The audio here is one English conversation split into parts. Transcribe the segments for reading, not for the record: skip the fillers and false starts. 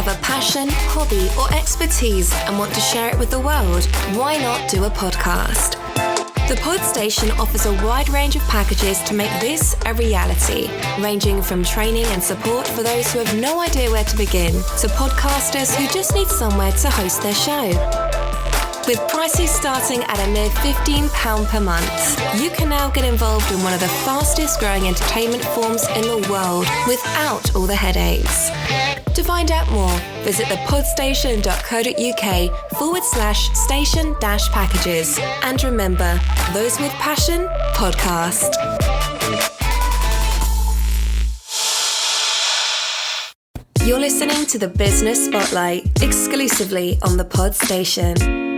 Have a passion, hobby, or expertise and want to share it with the world? Why not do a podcast? The Podstation offers a wide range of packages to make this a reality, ranging from training and support for those who have no idea where to begin, to podcasters who just need somewhere to host their show. With prices starting at a mere £15 per month, you can now get involved in one of the fastest growing entertainment forms in the world without all the headaches. To find out more, visit thepodstation.co.uk/station-packages. And remember, those with passion, podcast. You're listening to the Business Spotlight, exclusively on the Podstation.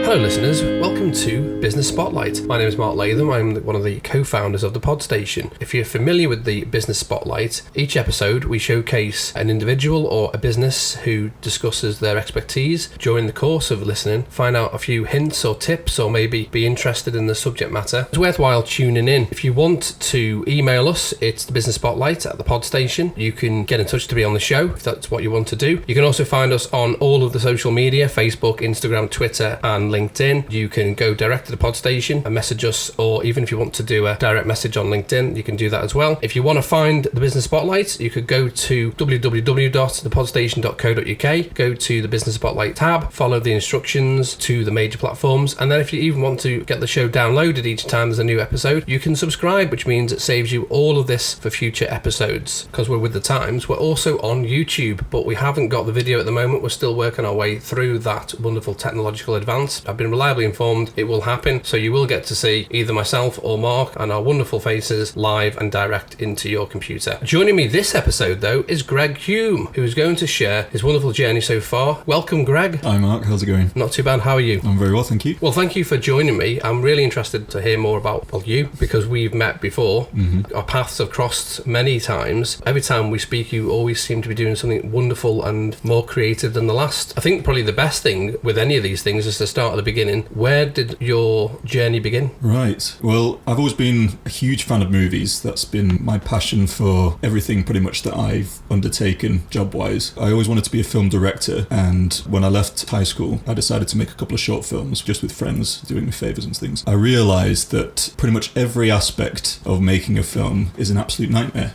Hello listeners, welcome to Business Spotlight. My name is Mark Latham, I'm one of the co-founders of the Podstation. If you're familiar with the Business Spotlight, each episode we showcase an individual or a business who discusses their expertise. During the course of listening, find out a few hints or tips, or maybe be interested in the subject matter. It's worthwhile tuning in. If you want to email us, it's the Business Spotlight at the Podstation. You can get in touch to be on the show if that's what you want to do. You can also find us on all of the social media, Facebook, Instagram, Twitter and LinkedIn. You can go direct to the Podstation and message us, or even if you want to do a direct message on LinkedIn, you can do that as well. If you want to find the Business Spotlight, you could go to www.thepodstation.co.uk, go to the Business Spotlight tab, follow the instructions to the major platforms, and then if you even want to get the show downloaded each time there's a new episode, you can subscribe, which means it saves you all of this for future episodes. Because we're with the times, we're also on YouTube, but we haven't got the video at the moment. We're still working our way through that wonderful technological advance. I've been reliably informed it will happen, so you will get to see either myself or Mark and our wonderful faces live and direct into your computer. Joining me this episode though is Greg Hulme, who is going to share his wonderful journey so far. Welcome, Greg. Hi Mark, how's it going? Not too bad, how are you? I'm very well, thank you. Well, thank you for joining me. I'm really interested to hear more about you, because we've met before. Our paths have crossed many times. Every time we speak, you always seem to be doing something wonderful and more creative than the last. I think probably the best thing with any of these things is to start at the beginning. Where did your journey begin? Right. Well, I've always been a huge fan of movies. That's been my passion for everything pretty much that I've undertaken job-wise. I always wanted to be a film director, and when I left high school, I decided to make a couple of short films just with friends, doing me favours and things. I realised that pretty much every aspect of making a film is an absolute nightmare.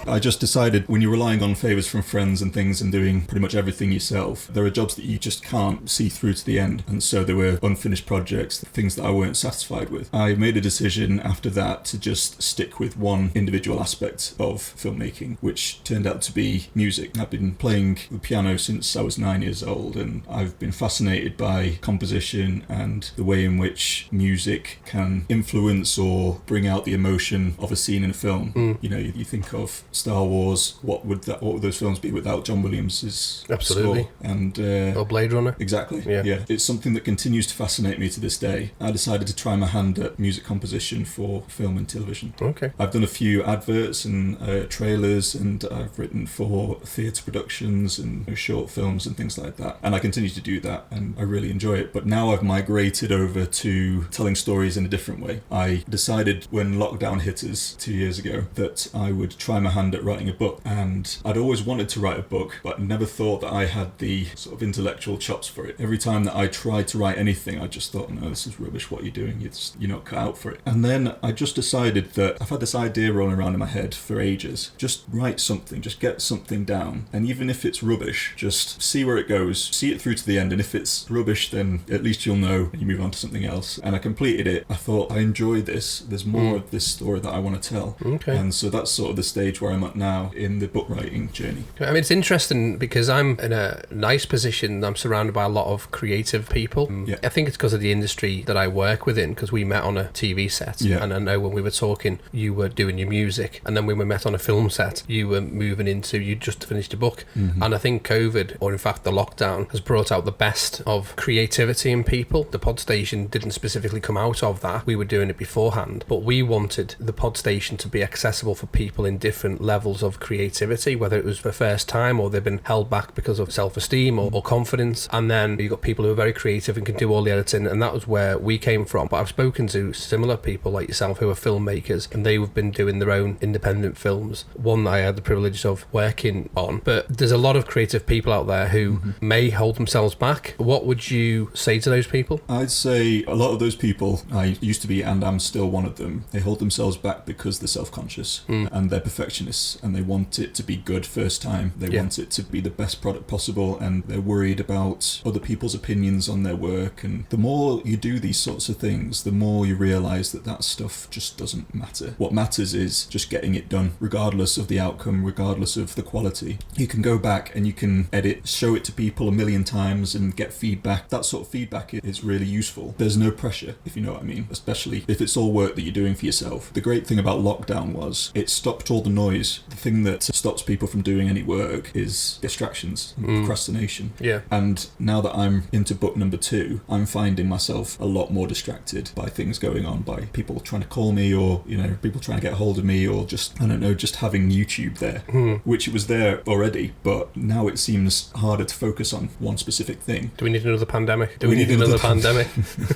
I just decided when you're relying on favours from friends and things and doing pretty much everything yourself, there are jobs that you just can't see through to the end. And so there were unfinished projects, things that I weren't satisfied with. I made a decision after that to just stick with one individual aspect of filmmaking, which turned out to be music. I've been playing the piano since I was 9 years old, and I've been fascinated by composition and the way in which music can influence or bring out the emotion of a scene in a film. You know, you think of Star Wars, what would those films be without John Williams' Absolutely. score? And or Blade Runner. Exactly. Yeah. It's something that continues to fascinate me to this day. I decided to try my hand at music composition for film and television. Okay. I've done a few adverts and trailers, and I've written for theatre productions and short films and things like that. And I continue to do that, and I really enjoy it. But now I've migrated over to telling stories in a different way. I decided when lockdown hit us 2 years ago that I would try my hand at writing a book, and I'd always wanted to write a book, but never thought that I had the sort of intellectual chops for it. Every time that I tried to write anything, I just thought, no, this is rubbish, what you're doing, you're not cut out for it. And then I just decided that I've had this idea rolling around in my head for ages. Just write something, just get something down, and even if it's rubbish, just see where it goes, see it through to the end, and if it's rubbish, then at least you'll know and you move on to something else. And I completed it. I thought, I enjoy this, there's more of this story that I want to tell. Okay. And so that's sort of the stage where I'm at now in the book writing journey. I mean, it's interesting because I'm in a nice position. I'm surrounded by a lot of creative people. Yeah. I think it's because of the industry that I work within, because we met on a TV set. Yeah. And I know when we were talking, you were doing your music. And then when we met on a film set, you were moving into, you just finished a book. And I think COVID, or in fact the lockdown, has brought out the best of creativity in people. The Podstation didn't specifically come out of that. We were doing it beforehand. But we wanted the Podstation to be accessible for people in different levels of creativity, whether it was for the first time or they've been held back because of self-esteem or confidence. And then you've got people who are very creative and can do all the editing, and that was where we came from. But I've spoken to similar people like yourself who are filmmakers, and they've been doing their own independent films, one that I had the privilege of working on. But there's a lot of creative people out there who may hold themselves back. What would you say to those people? I'd say a lot of those people, I used to be and I'm still one of them, they hold themselves back because they're self-conscious and they're perfectionists, and they want it to be good first time. They want it to be the best product possible, and they're worried about other people's opinions on their work. And the more you do these sorts of things, the more you realise that stuff just doesn't matter. What matters is just getting it done, regardless of the outcome, regardless of the quality. You can go back and you can edit, show it to people a million times and get feedback. That sort of feedback is really useful. There's no pressure, if you know what I mean, especially if it's all work that you're doing for yourself. The great thing about lockdown was it stopped all the noise. The thing that stops people from doing any work is distractions, procrastination. Yeah. And now that I'm into book number 2, I'm finding myself a lot more distracted by things going on, by people trying to call me, or, you know, people trying to get hold of me, or just, I don't know, just having YouTube there, which it was there already, but now it seems harder to focus on one specific thing. Do we need another pandemic? Do we need another pandemic?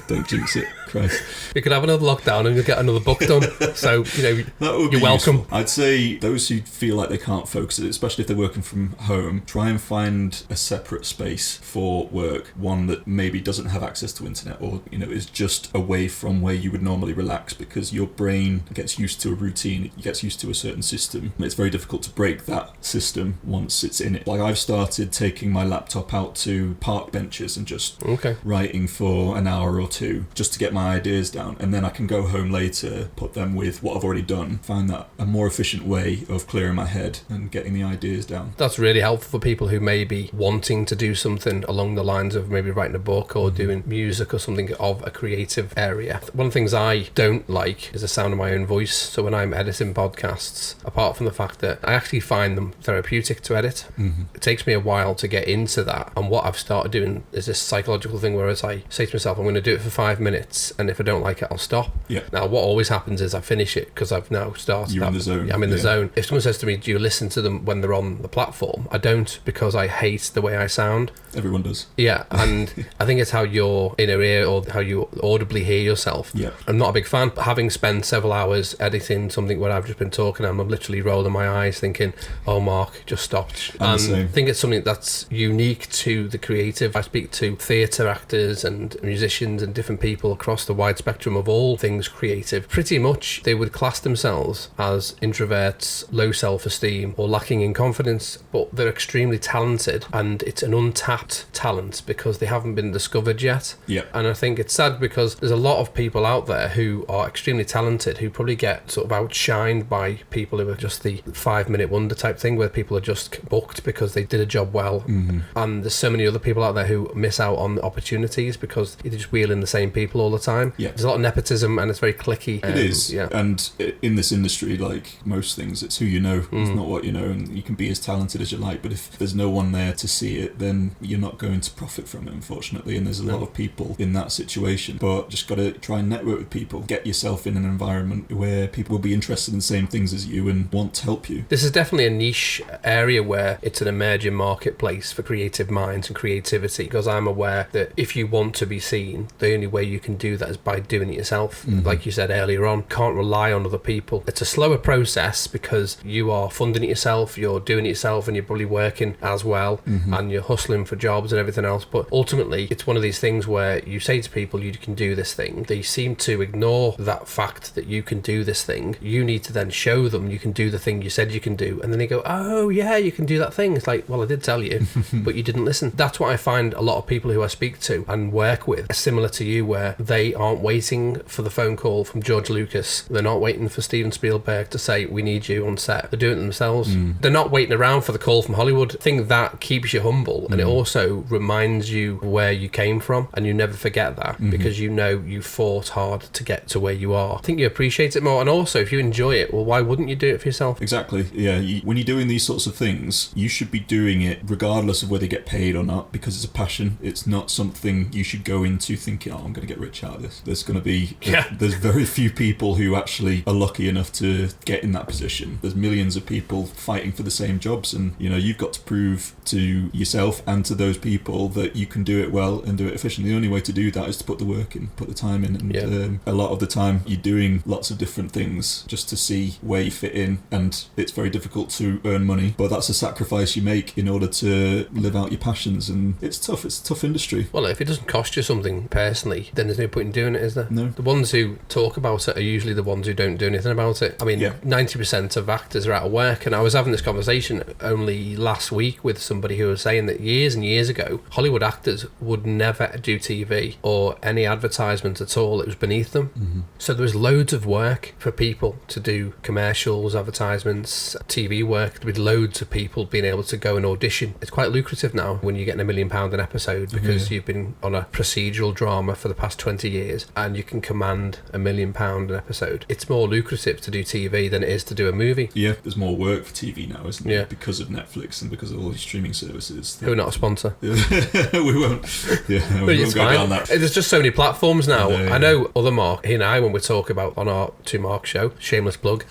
Don't jinx it, Christ. We could have another lockdown and you'll get another book done. So, you know, that would you're be welcome. Useful. I'd say those who feel like they can't focus, especially if they're working from home, try and find a separate space for work, one that maybe doesn't have access to internet, or, you know, is just away from where you would normally relax, because your brain gets used to a routine, it gets used to a certain system. It's very difficult to break that system once it's in it. Like, I've started taking my laptop out to park benches and just writing for an hour or two just to get my ideas down, and then I can go home later, put them with what I've already done, find that a more efficient way of clearing my head and getting the ideas down. That's really helpful for people who may be wanting to do something along the lines of maybe writing a book or doing music or something of a creative area. One of the things I don't like is the sound of my own voice. So when I'm editing podcasts, apart from the fact that I actually find them therapeutic to edit, it takes me a while to get into that. And what I've started doing is this psychological thing where I say to myself, I'm going to do it for 5 minutes, and if I don't like it, I'll stop. Yeah. Now, what always happens is I finish it because I've now started. You're in the zone. I'm in the zone. If someone says to me, do you listen to them when they're on the platform? I don't, because I hate the way I sound. Everyone does. Yeah, and I think it's how your inner ear, or how you audibly hear yourself. Yeah. I'm not a big fan, but having spent several hours editing something where I've just been talking, I'm literally rolling my eyes thinking, oh, Mark, just stopped. And I think it's something that's unique to the creative. I speak to theatre actors and musicians and different people across the wide spectrum of all things creative. Pretty much they would class themselves as introverts, low self-esteem, or lacking in confidence, but they're extremely talented, and it's an untapped talent because they haven't been discovered yet. Yeah. And I think it's sad because there's a lot of people out there who are extremely talented who probably get sort of outshined by people who are just the 5-minute wonder type thing, where people are just booked because they did a job well. And there's so many other people out there who miss out on opportunities because you're just wheeling the same people all the time. Yeah. There's a lot of nepotism and it's very cliquey. It is. Yeah. And in this industry, like most things, it's who you know, it's not what you know, and you can be as talented as you like, but if there's no one there to see it, then you're not going to profit from it, unfortunately. And there's a lot of people in that situation, but just got to try and network with people, get yourself in an environment where people will be interested in the same things as you and want to help you. This is definitely a niche area where it's an emerging marketplace for creative minds and creativity, because I'm aware that if you want to be seen, the only way you can do that is by doing it yourself. Like you said earlier on, can't rely on other people. It's a slower process because you are funding it yourself, you're doing it yourself, and you're probably working as well, and you're hustling for jobs and everything else. But ultimately, it's one of these things where you say to people you can do this thing. They seem to ignore that fact that you can do this thing. You need to then show them you can do the thing you said you can do, and then they go, oh yeah, you can do that thing. It's like, well, I did tell you, but you didn't listen. That's what I find a lot of people who I speak to and work with are similar to you, where they aren't waiting for the phone call from George Lucas. They're not waiting for Steven Spielberg to say, we need you on set. They're doing it themselves. They're not waiting around for the call from Hollywood. I think that keeps you humble, and it also reminds you where you came from, and you never forget that because you know you fought hard to get to where you are. I think you appreciate it more, and also if you enjoy it, well, why wouldn't you do it for yourself? Exactly. Yeah. When you're doing these sorts of things, you should be doing it regardless of whether you get paid or not, because it's a passion. It's not something you should go into thinking, oh, I'm going to get rich out of this. There's going to be there's very few people who actually are lucky enough to get in that position. There's millions of people fighting for the same jobs, and you know, you've got to prove to yourself and to those people that you can do it well and do it efficient. The only way to do that is to put the work in, put the time in, and a lot of the time you're doing lots of different things just to see where you fit in, and it's very difficult to earn money, but that's a sacrifice you make in order to live out your passions, and it's tough. It's a tough industry. Well, if it doesn't cost you something personally, then there's no point in doing it, is there? No. The ones who talk about it are usually the ones who don't do anything about it. I mean, 90% of actors are out of work, and I was having this conversation only last week with somebody who was saying that years and years ago, Hollywood actors would never do TV or any advertisement at all. It was beneath them. Mm-hmm. So there was loads of work for people to do commercials, advertisements, TV work, with loads of people being able to go and audition. It's quite lucrative now when you're getting £1 million an episode because you've been on a procedural drama for the past 20 years and you can command £1 million an episode. It's more lucrative to do TV than it is to do a movie. Yeah, there's more work for TV now, isn't there? Yeah. Because of Netflix and because of all these streaming services. Who are not a sponsor. We won't. Yeah, we won't go down that. There's just so many platforms now. Yeah. I know other Mark, he and I, when we talk about on our Two Mark show, shameless plug,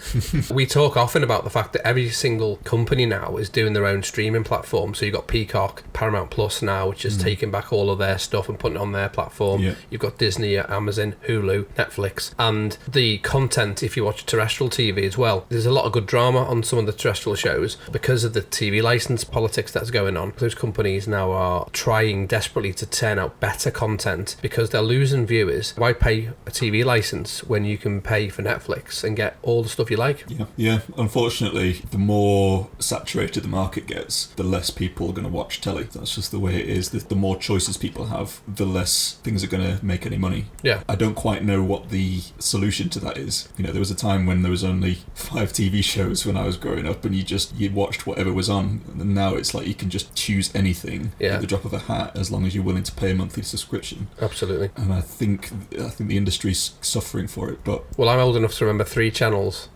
we talk often about the fact that every single company now is doing their own streaming platform. So you've got Peacock, Paramount Plus now, which is taking back all of their stuff and putting it on their platform. Yeah. You've got Disney, Amazon, Hulu, Netflix, and the content, if you watch terrestrial TV as well, there's a lot of good drama on some of the terrestrial shows because of the TV license politics that's going on. Those companies now are trying desperately to turn out better content because they're losing viewers. Why pay a TV license when you can pay for Netflix and get all the stuff you like? Yeah. Unfortunately, the more saturated the market gets, the less people are going to watch telly. That's just the way it is. The more choices people have, the less things are going to make any money. Yeah. I don't quite know what the solution to that is. You know, there was a time when there was only 5 TV shows when I was growing up, and you watched whatever was on. And now it's like you can just choose anything at the drop of a hat as long as you're willing to pay a monthly subscription. Absolutely. And I think the industry's suffering for it. But well, I'm old enough to remember 3 channels.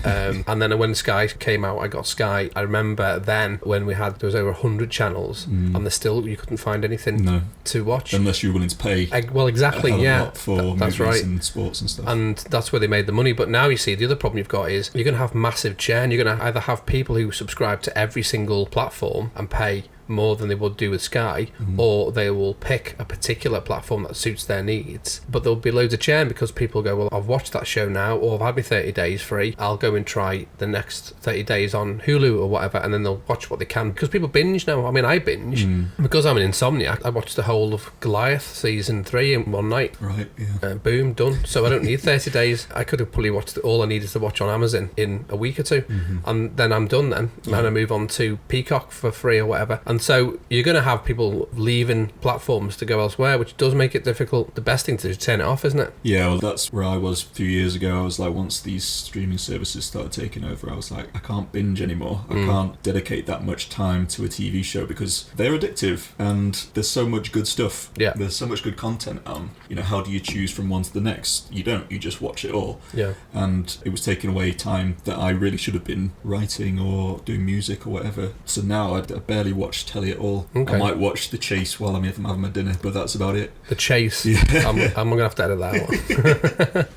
And then when Sky came out, I got Sky. I remember then when there was over 100 channels, and you couldn't find anything to watch unless you're willing to pay. Well, exactly, a lot for that's movies right. and sports and stuff. And that's where they made the money. But now you see the other problem you've got is you're going to have massive churn. You're going to either have people who subscribe to every single platform and pay more than they would do with Sky, or they will pick a particular platform that suits their needs, but there'll be loads of churn because people go, well, I've watched that show now, or I've had my 30 days free, I'll go and try the next 30 days on Hulu or whatever, and then they'll watch what they can, because people binge now. I mean, I binge because I'm an insomniac. I watched the whole of Goliath season 3 in one night. Right, yeah. Boom, done. So I don't need 30 days. I could have probably watched all I needed to watch on Amazon in a week or two, and then I'm done then. And I move on to Peacock for free or whatever. And so you're going to have people leaving platforms to go elsewhere, which does make it difficult. The best thing to do is turn it off, isn't it? Yeah, well, that's where I was a few years ago. I was like, once these streaming services started taking over, I was like, I can't binge anymore. I can't dedicate that much time to a TV show because they're addictive and there's so much good stuff. Yeah. There's so much good content. How do you choose from one to the next? You don't. You just watch it all. Yeah. And it was taking away time that I really should have been writing or doing music or whatever. So now I barely watch telly at all. Okay. I might watch The Chase while I'm having my dinner, but that's about it. The Chase. Yeah. I'm going to have to edit that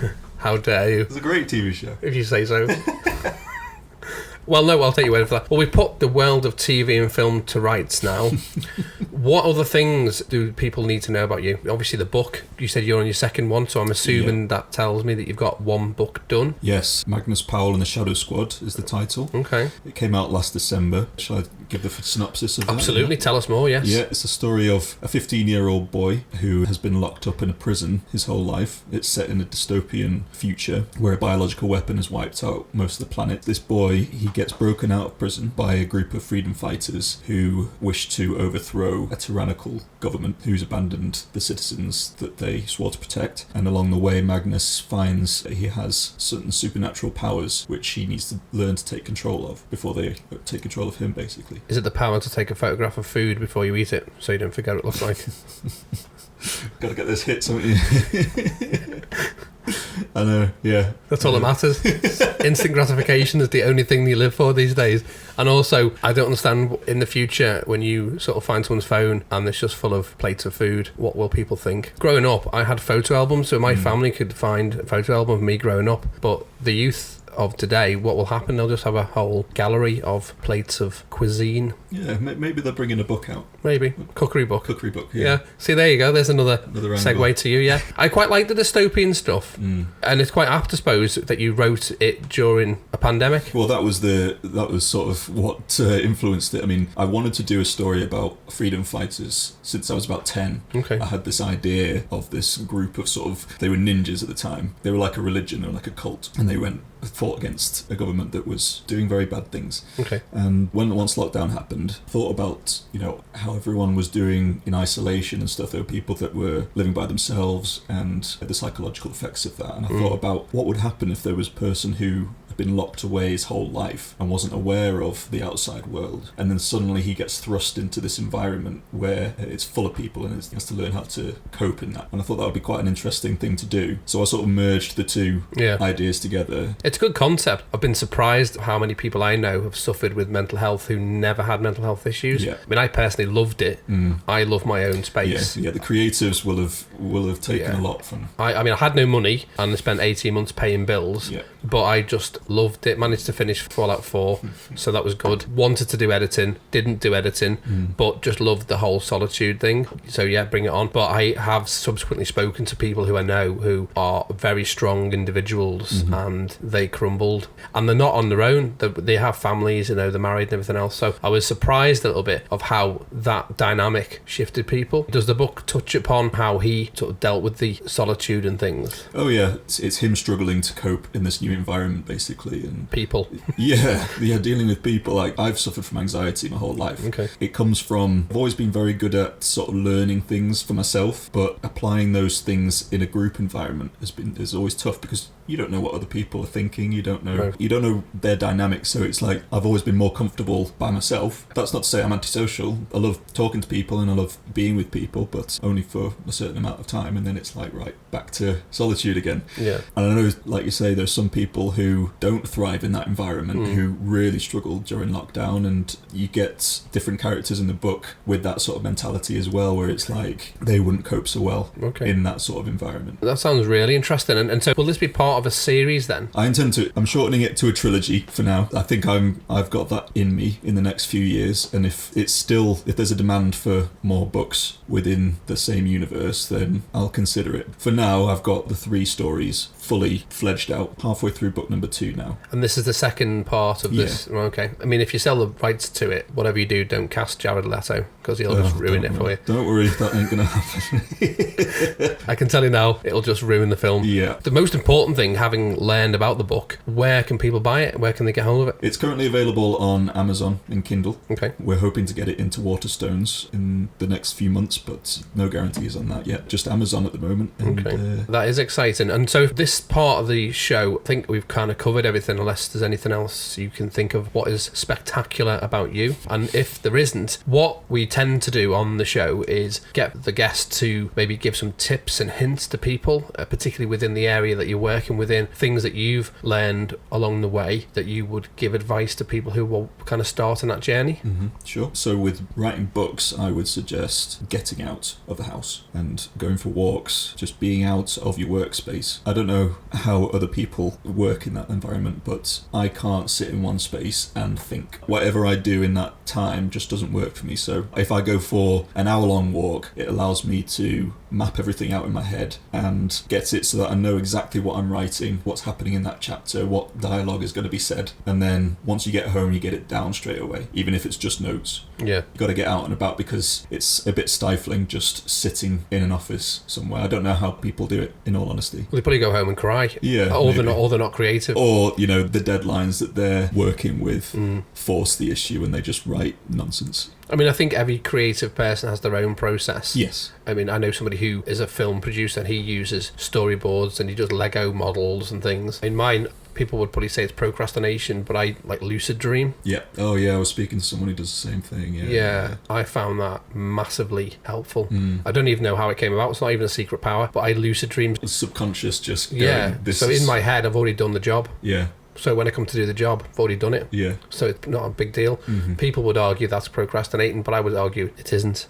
one. How dare you? It's a great TV show. If you say so. Well, no, I'll take your word for that. Well, we put the world of TV and film to rights now. What other things do people need to know about you? Obviously, the book. You said you're on your second one, so I'm assuming that tells me that you've got one book done. Yes, Magnus Powell and the Shadow Squad is the title. Okay. It came out last December. Shall I give the synopsis of that? Absolutely, tell us more, yes. Yeah, it's a story of a 15-year-old boy who has been locked up in a prison his whole life. It's set in a dystopian future where a biological weapon has wiped out most of the planet. This boy, he gets broken out of prison by a group of freedom fighters who wish to overthrow a tyrannical government who's abandoned the citizens that they swore to protect. And along the way, Magnus finds that he has certain supernatural powers which he needs to learn to take control of before they take control of him, basically. Is it the power to take a photograph of food before you eat it so you don't forget what it looks like? Gotta get those hits, haven't you? I know, yeah. That's all that matters. Instant gratification is the only thing you live for these days. And also, I don't understand in the future when you sort of find someone's phone and it's just full of plates of food, what will people think? Growing up, I had photo albums, so my family could find a photo album of me growing up, but the youth of today, what will happen? They'll just have a whole gallery of plates of cuisine. Yeah, maybe they're bringing a book out. Maybe. Cookery book. Cookery book, Yeah. See, there you go. There's another segue angle. to you, yeah. I quite like the dystopian stuff. And it's quite apt, I suppose, that you wrote it during a pandemic. Well, that was sort of what influenced it. I mean, I wanted to do a story about freedom fighters since I was about 10. Okay. I had this idea of this group of they were ninjas at the time. They were like a religion or like a cult, and they fought against a government that was doing very bad things. Okay. And once lockdown happened, thought about, how everyone was doing in isolation and stuff. There were people that were living by themselves and the psychological effects of that. And I thought about what would happen if there was a person who had been locked away his whole life and wasn't aware of the outside world, and then suddenly he gets thrust into this environment where it's full of people and he has to learn how to cope in that. And I thought that would be quite an interesting thing to do, so I sort of merged the two ideas together. It's a good concept. I've been surprised how many people I know have suffered with mental health who never had mental health issues. I mean, I personally loved it. I love my own space. The creatives will have taken a lot from. I mean, I had no money and I spent 18 months paying bills, but I just loved it. Managed to finish Fallout 4, so that was good. Wanted to do editing, didn't do editing, but just loved the whole solitude thing. So yeah, bring it on. But I have subsequently spoken to people who I know who are very strong individuals, and they crumbled. And they're not on their own. They have families, they're married and everything else. So I was surprised a little bit of how that dynamic shifted people. Does the book touch upon how he sort of dealt with the solitude and things? Oh yeah, it's him struggling to cope in this new environment, basically, and people. Dealing with people. Like, I've suffered from anxiety my whole life. Okay. It comes from, I've always been very good at sort of learning things for myself, but applying those things in a group environment is always tough, because you don't know what other people are thinking. You don't know their dynamics. So it's like, I've always been more comfortable by myself. That's not to say I'm antisocial. I love talking to people and I love being with people, but only for a certain amount of time, and then it's like, right, back to solitude again. And I know, like you say, there's some people who don't thrive in that environment, who really struggled during lockdown, and you get different characters in the book with that sort of mentality as well, where it's like they wouldn't cope so well in that sort of environment. That sounds really interesting. And so will this be part of a series then? I intend to. I'm shortening it to a trilogy for now. I think I've got that in me in the next few years, and if there's a demand for more books within the same universe, then I'll consider it. For now, I've got the 3 stories fully fledged out, halfway through book number 2 now. And this is the second part of this? Okay. I mean, if you sell the rights to it, whatever you do, don't cast Jared Leto, because he'll just ruin it for you. Don't worry, that ain't gonna happen. I can tell you now, it'll just ruin the film. The most important thing, having learned about the book, where can people buy it? Where can they get hold of it? It's currently available on Amazon and Kindle. Okay. We're hoping to get it into Waterstones in the next few months, but no guarantees on that yet. Just Amazon at the moment. And, that is exciting. And so this part of the show, I think we've kind of covered everything, unless there's anything else you can think of what is spectacular about you. And if there isn't, what we tend to do on the show is get the guest to maybe give some tips and hints to people, particularly within the area that you're working within, things that you've learned along the way that you would give advice to people who will kind of start on that journey. Sure. So with writing books, I would suggest getting out of the house and going for walks, just being out of your workspace. I don't know how other people work in that environment, but I can't sit in one space and think. Whatever I do in that time just doesn't work for me. So if I go for an hour-long walk, it allows me to map everything out in my head and get it so that I know exactly what I'm writing, what's happening in that chapter, what dialogue is going to be said. And then once you get home, you get it down straight away, even if it's just notes. You've got to get out and about, because it's a bit stifling just sitting in an office somewhere. I don't know how people do it, in all honesty. Well, they probably go home and cry. Or they're not creative. Or, the deadlines that they're working with force the issue and they just write nonsense. I mean, I think every creative person has their own process. Yes. I mean, I know somebody who is a film producer and he uses storyboards and he does Lego models and things. In mine, people would probably say it's procrastination, but I like lucid dream. Oh yeah, I was speaking to someone who does the same thing. I found that massively helpful. I don't even know how it came about. It's not even a secret power, but I lucid dream. The subconscious just going, so in my head, I've already done the job. So when I come to do the job, I've already done it. Yeah. So it's not a big deal. People would argue that's procrastinating, but I would argue it isn't.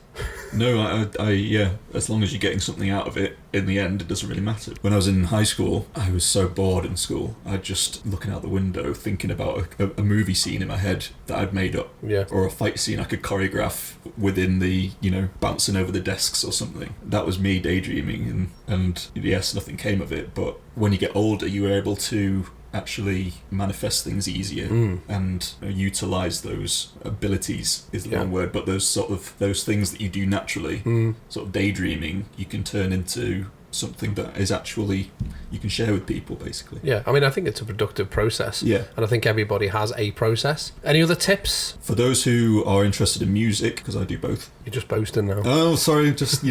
No, yeah, as long as you're getting something out of it, in the end, it doesn't really matter. When I was in high school, I was so bored in school. I'd just looking out the window, thinking about a movie scene in my head that I'd made up. Yeah. Or a fight scene I could choreograph within the, bouncing over the desks or something. That was me daydreaming, and yes, nothing came of it, but when you get older, you were able to actually manifest things easier and utilize those abilities is the wrong word, but those things that you do naturally, sort of daydreaming, you can turn into something that is actually you can share with people, basically. Yeah, I mean, I think it's a productive process. Yeah. And I think everybody has a process. Any other tips? For those who are interested in music, because I do both. You're just boasting now. Oh, sorry, just,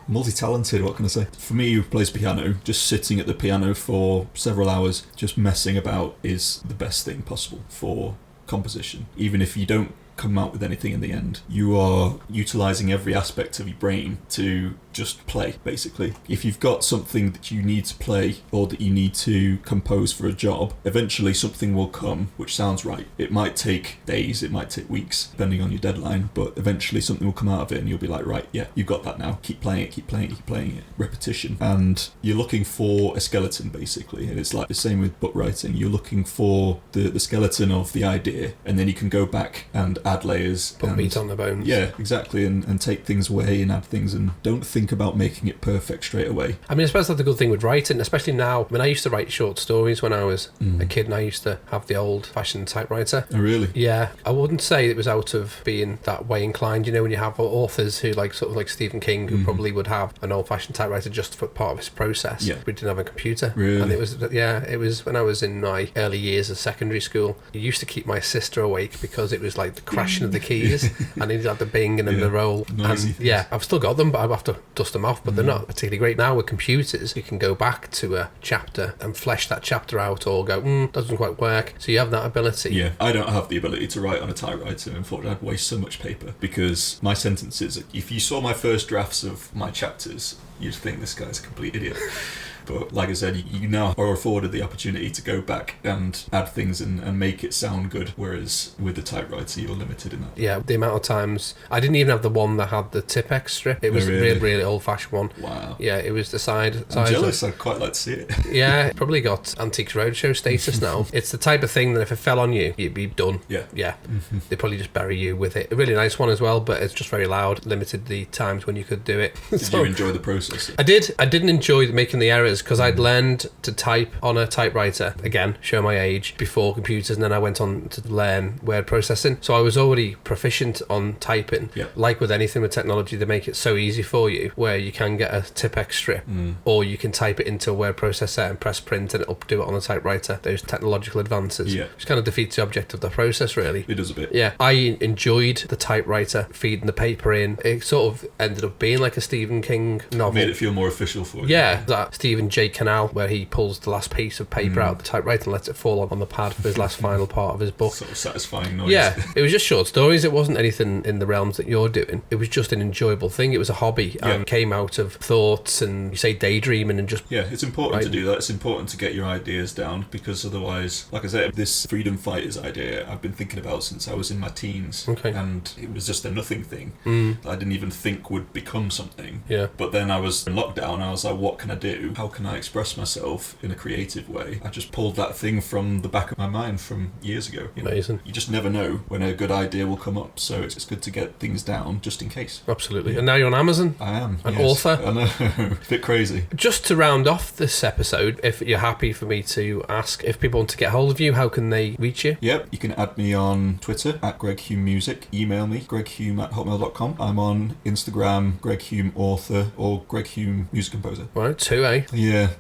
multi-talented, what can I say? For me, who plays piano, just sitting at the piano for several hours, just messing about is the best thing possible for composition. Even if you don't come out with anything in the end, you are utilizing every aspect of your brain to just play, basically. If you've got something that you need to play or that you need to compose for a job, eventually something will come which sounds right. It might take days, it might take weeks, depending on your deadline, but eventually something will come out of it and you'll be like, right, yeah, you've got that now. Keep playing it, keep playing it, keep playing it. Repetition. And you're looking for a skeleton, basically. And it's like the same with book writing. You're looking for the skeleton of the idea, and then you can go back and add layers. Put meat on the bones. Yeah, exactly. And take things away and add things, and don't think about making it perfect straight away. I mean, I suppose that's the good thing with writing, especially now. I mean, I used to write short stories when I was a kid, and I used to have the old-fashioned typewriter. Oh, really? Yeah. I wouldn't say it was out of being that way inclined. When you have authors who, like Stephen King, who probably would have an old-fashioned typewriter just for part of his process. Yeah. We didn't have a computer. Really? And it was when I was in my early years of secondary school. It used to keep my sister awake because it was like the crashing of the keys, and he'd have the bing and then the roll. Noisy and things. yeah, I've still got them, but I have to dust them off, but they're not particularly great. Now with computers, you can go back to a chapter and flesh that chapter out, or go, doesn't quite work. So you have that ability. Yeah, I don't have the ability to write on a typewriter. Unfortunately, I'd waste so much paper, because my sentences, if you saw my first drafts of my chapters, you'd think this guy's a complete idiot. But like I said, you now are afforded the opportunity to go back and add things and make it sound good, whereas with the typewriter, you're limited in that. Yeah, the amount of times... I didn't even have the one that had the Tipex strip. It was a really old-fashioned one. Wow. Yeah, it was the side... I'm jealous. I'd quite like to see it. Yeah, it probably got Antiques Roadshow status now. It's the type of thing that if it fell on you, you'd be done. Yeah. Yeah. They'd probably just bury you with it. A really nice one as well, but it's just very loud. Limited the times when you could do it. Did you enjoy the process? I did. I didn't enjoy making the errors because I'd learned to type on a typewriter, again, show my age, before computers, and then I went on to learn word processing. So I was already proficient on typing. Yeah. Like with anything with technology, they make it so easy for you, where you can get a Tipex strip, or you can type it into a word processor and press print and it'll do it on a typewriter. Those technological advances. Yeah. Which kind of defeats the object of the process, really. It does a bit. Yeah. I enjoyed the typewriter, feeding the paper in. It sort of ended up being like a Stephen King novel. Made it feel more official for you. Yeah, that Stephen J. Canal, where he pulls the last piece of paper out of the typewriter and lets it fall on the pad for his last final part of his book. Sort of satisfying noise. Yeah, it was just short stories. It wasn't anything in the realms that you're doing. It was just an enjoyable thing. It was a hobby and came out of thoughts and, you say, daydreaming and just... Yeah, it's important to do that. It's important to get your ideas down, because otherwise, like I said, this freedom fighters idea I've been thinking about since I was in my teens. Okay. And it was just a nothing thing that I didn't even think would become something. Yeah. But then I was in lockdown, I was like, what can I do? How can I express myself in a creative way? I just pulled that thing from the back of my mind from years ago. Amazing. You just never know when a good idea will come up, so it's good to get things down just in case. Absolutely. And now you're on Amazon. I am. An author. I know. It's a bit crazy. Just to round off this episode, if you're happy for me to ask, if people want to get hold of you, how can they reach you? Yep, you can add me on Twitter at Greg Hulme Music. Email me, greghume@hotmail.com. I'm on Instagram, Greg Hulme Author, or Greg Hulme Music Composer. Right, 2, eh? Yeah.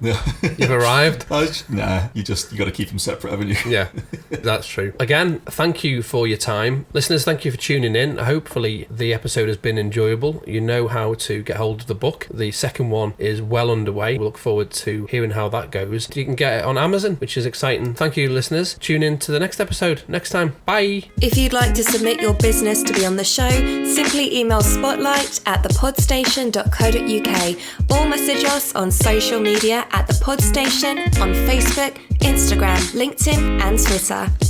You've arrived. You got to keep them separate, haven't you? Yeah, that's true. Again, thank you for your time. Listeners, thank you for tuning in. Hopefully the episode has been enjoyable. You know how to get hold of the book. The second one is well underway. We look forward to hearing how that goes. You can get it on Amazon, which is exciting. Thank you, listeners. Tune in to the next episode next time. Bye. If you'd like to submit your business to be on the show, simply email spotlight@thepodstation.co.uk or message us on social media media at The Pod Station on Facebook, Instagram, LinkedIn and Twitter.